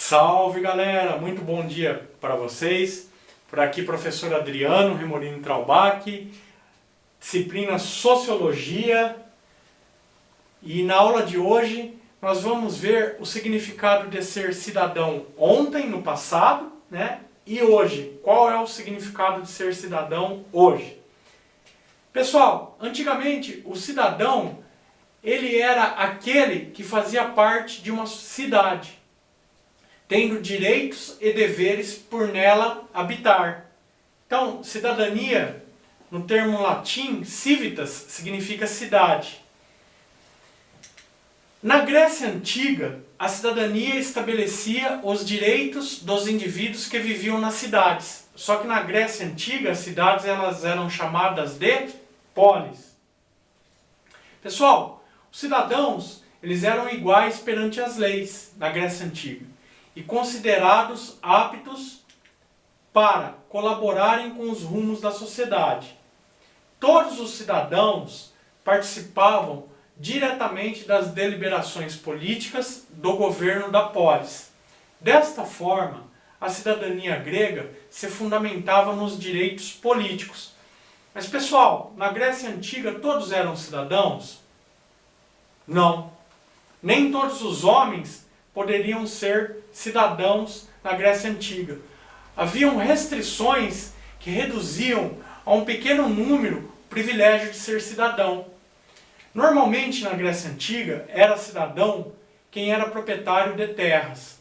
Salve galera, muito bom dia para vocês. Por aqui professor Adriano Remolino Traubach, disciplina Sociologia. E na aula de hoje nós vamos ver o significado de ser cidadão ontem, no passado, né? E hoje. Qual é o significado de ser cidadão hoje? Pessoal, antigamente o cidadão ele era aquele que fazia parte de uma cidade, tendo direitos e deveres por nela habitar. Então, cidadania, no termo latim, civitas, significa cidade. Na Grécia Antiga, a cidadania estabelecia os direitos dos indivíduos que viviam nas cidades. Só que na Grécia Antiga, as cidades elas eram chamadas de polis. Pessoal, os cidadãos eles eram iguais perante as leis na Grécia Antiga e considerados aptos para colaborarem com os rumos da sociedade. Todos os cidadãos participavam diretamente das deliberações políticas do governo da polis. Desta forma, a cidadania grega se fundamentava nos direitos políticos. Mas pessoal, na Grécia Antiga todos eram cidadãos? Não. Nem todos os homens poderiam ser cidadãos na Grécia Antiga. Haviam restrições que reduziam a um pequeno número o privilégio de ser cidadão. Normalmente na Grécia Antiga era cidadão quem era proprietário de terras,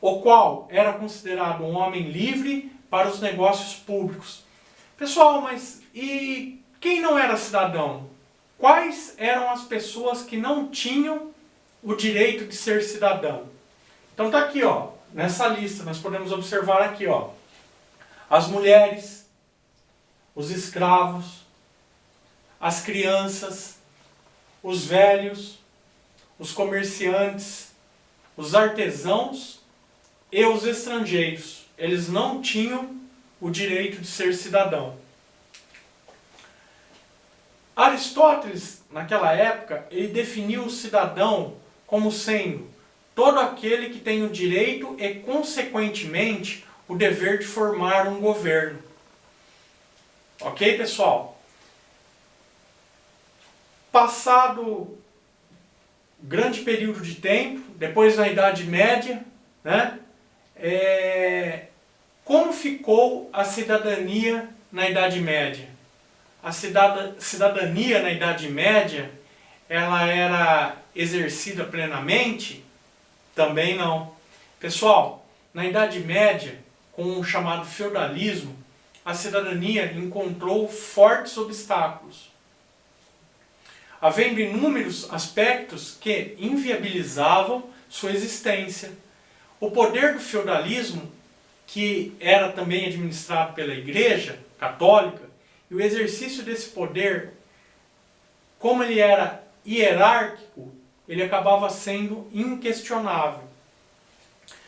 o qual era considerado um homem livre para os negócios públicos. Pessoal, mas e quem não era cidadão? Quais eram as pessoas que não tinham o direito de ser cidadão? Então está aqui, ó, nessa lista, nós podemos observar aqui, ó, as mulheres, os escravos, as crianças, os velhos, os comerciantes, os artesãos e os estrangeiros. Eles não tinham o direito de ser cidadão. Aristóteles, naquela época, ele definiu o cidadão como sendo todo aquele que tem o direito e, consequentemente, o dever de formar um governo. Ok, pessoal? Passado grande período de tempo, depois na Idade Média, né? Como ficou a cidadania na Idade Média? A cidadania na Idade Média, ela era exercida plenamente? Também não. Pessoal, na Idade Média, com o chamado feudalismo, a cidadania encontrou fortes obstáculos, havendo inúmeros aspectos que inviabilizavam sua existência. O poder do feudalismo, que era também administrado pela Igreja Católica, e o exercício desse poder, como ele era hierárquico, ele acabava sendo inquestionável.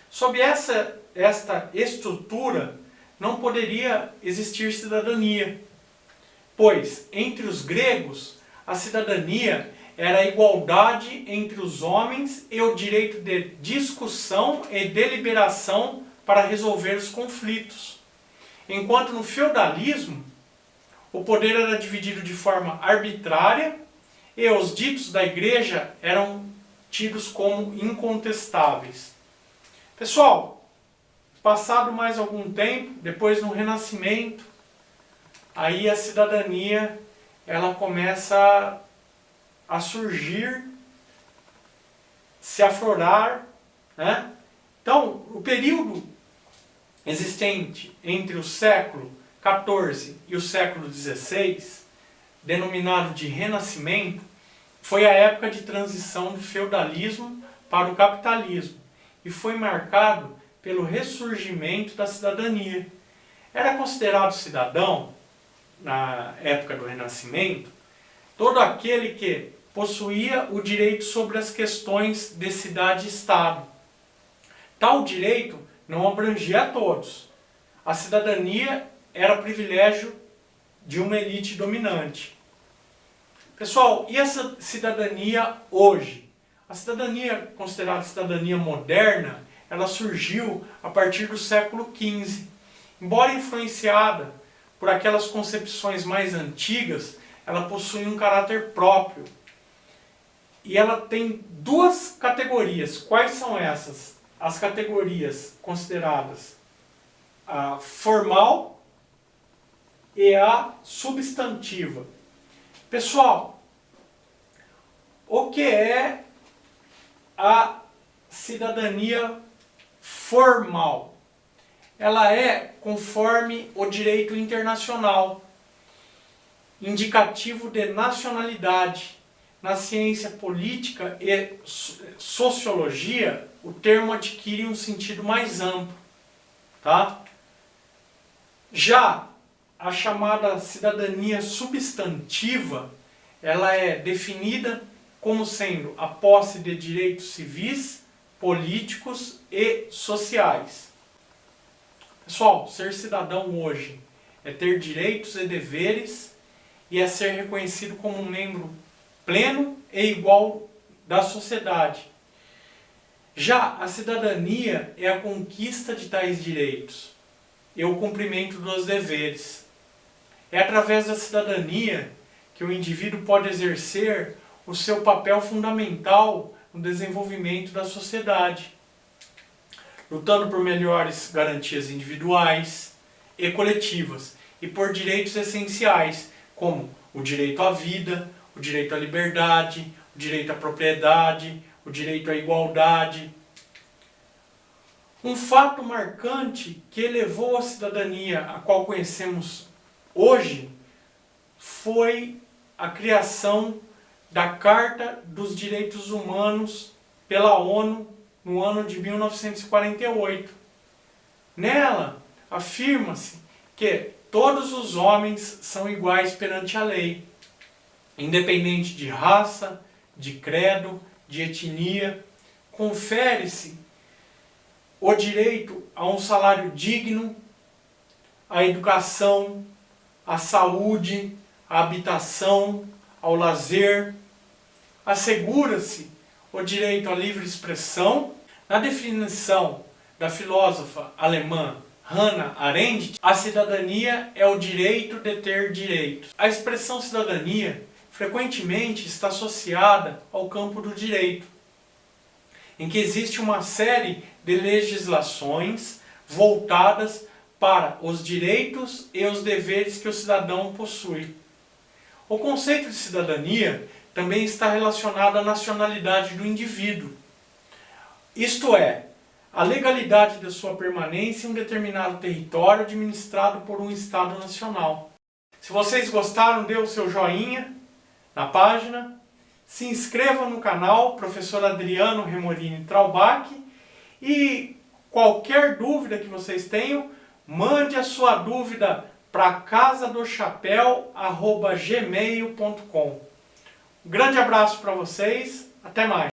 Sob esta estrutura, não poderia existir cidadania, pois, entre os gregos, a cidadania era a igualdade entre os homens e o direito de discussão e deliberação para resolver os conflitos. Enquanto no feudalismo, o poder era dividido de forma arbitrária e os ditos da igreja eram tidos como incontestáveis. Pessoal, passado mais algum tempo, depois no Renascimento, aí a cidadania ela começa a surgir, se aflorar, né? Então, o período existente entre o século XIV e o século XVI, denominado de Renascimento, foi a época de transição do feudalismo para o capitalismo e foi marcado pelo ressurgimento da cidadania. Era considerado cidadão, na época do Renascimento, todo aquele que possuía o direito sobre as questões de cidade e Estado. Tal direito não abrangia a todos. A cidadania era privilégio de uma elite dominante. Pessoal, e essa cidadania hoje? A cidadania considerada cidadania moderna, ela surgiu a partir do século XV. Embora influenciada por aquelas concepções mais antigas, ela possui um caráter próprio. E ela tem duas categorias. Quais são essas? As categorias consideradas a formal e a substantiva. Pessoal, o que é a cidadania formal? Ela é conforme o direito internacional, indicativo de nacionalidade. Na ciência política e sociologia, o termo adquire um sentido mais amplo, tá? Já a chamada cidadania substantiva, ela é definida como sendo a posse de direitos civis, políticos e sociais. Pessoal, ser cidadão hoje é ter direitos e deveres e é ser reconhecido como um membro pleno e igual da sociedade. Já a cidadania é a conquista de tais direitos e o cumprimento dos deveres. É através da cidadania que o indivíduo pode exercer o seu papel fundamental no desenvolvimento da sociedade, lutando por melhores garantias individuais e coletivas e por direitos essenciais, como o direito à vida, o direito à liberdade, o direito à propriedade, o direito à igualdade. Um fato marcante que elevou a cidadania a qual conhecemos hoje foi a criação da Carta dos Direitos Humanos pela ONU no ano de 1948. Nela afirma-se que todos os homens são iguais perante a lei, independente de raça, de credo, de etnia. Confere-se o direito a um salário digno, à educação, à saúde, à habitação, ao lazer. Assegura-se o direito à livre expressão. Na definição da filósofa alemã Hannah Arendt, a cidadania é o direito de ter direitos. A expressão cidadania frequentemente está associada ao campo do direito, em que existe uma série de legislações voltadas para os direitos e os deveres que o cidadão possui. O conceito de cidadania também está relacionado à nacionalidade do indivíduo, isto é, a legalidade de sua permanência em um determinado território administrado por um Estado nacional. Se vocês gostaram, dê o seu joinha na página, se inscrevam no canal Professor Adriano Remorini Traubach e qualquer dúvida que vocês tenham, mande a sua dúvida para casadochapéu@gmail.com. Um grande abraço para vocês, até mais!